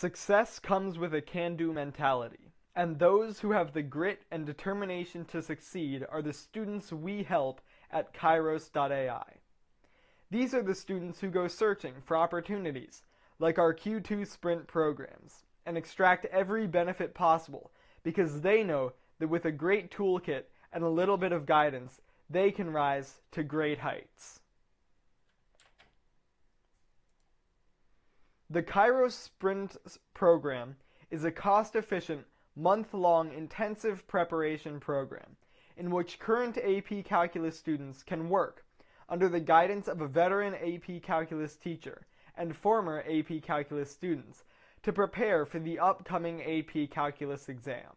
Success comes with a can-do mentality, and those who have the grit and determination to succeed are the students we help at Kyros.ai. These are the students who go searching for opportunities, like our Q2 Sprint programs, and extract every benefit possible because they know that with a great toolkit and a little bit of guidance, they can rise to great heights. The Kyros Sprint program is a cost-efficient, month-long intensive preparation program in which current AP Calculus students can work under the guidance of a veteran AP Calculus teacher and former AP Calculus students to prepare for the upcoming AP Calculus exam.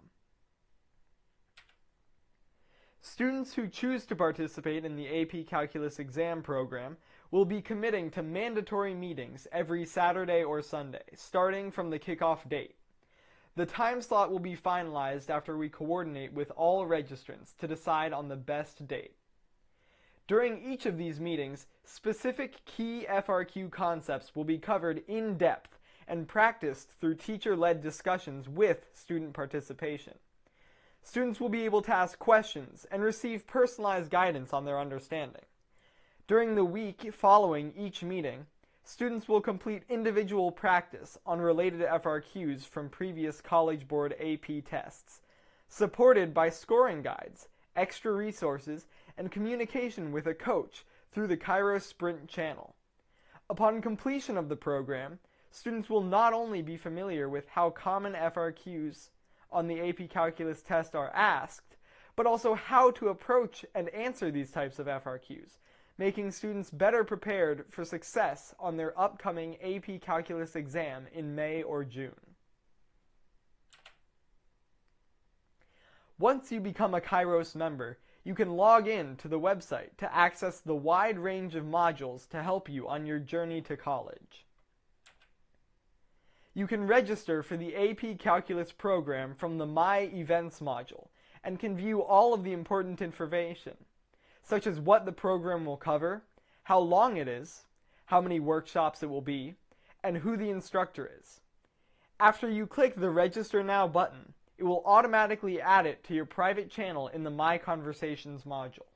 Students who choose to participate in the AP Calculus exam program will be committing to mandatory meetings every Saturday or Sunday, starting from the kickoff date. The time slot will be finalized after we coordinate with all registrants to decide on the best date. During each of these meetings, specific key FRQ concepts will be covered in depth and practiced through teacher-led discussions with student participation. Students will be able to ask questions and receive personalized guidance on their understanding. During the week following each meeting, students will complete individual practice on related FRQs from previous College Board AP tests, supported by scoring guides, extra resources, and communication with a coach through the Kyros Sprint channel. Upon completion of the program, students will not only be familiar with how common FRQs on the AP Calculus test are asked, but also how to approach and answer these types of FRQs, making students better prepared for success on their upcoming AP Calculus exam in May or June. Once you become a Kyros member, you can log in to the website to access the wide range of modules to help you on your journey to college. You can register for the AP Calculus program from the My Events module and can view all of the important information, such as what the program will cover, how long it is, how many workshops it will be, and who the instructor is. After you click the Register Now button, it will automatically add it to your private channel in the My Conversations module.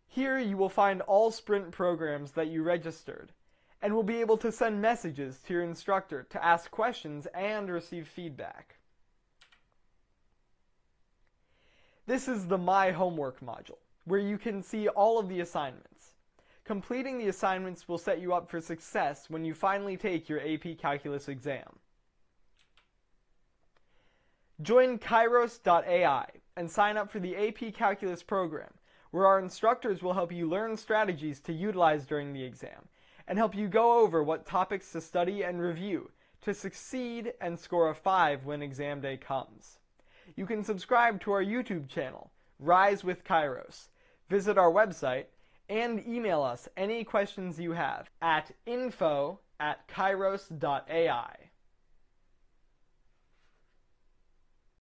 Here you will find all Sprint programs that you registered, and will be able to send messages to your instructor to ask questions and receive feedback. This is the My Homework module, where you can see all of the assignments. Completing the assignments will set you up for success when you finally take your AP Calculus exam. Join Kyros.ai and sign up for the AP Calculus program, where our instructors will help you learn strategies to utilize during the exam, and help you go over what topics to study and review to succeed and score a 5 when exam day comes. You can subscribe to our YouTube channel, Rise with Kyros, visit our website, and email us any questions you have at info@kyros.ai.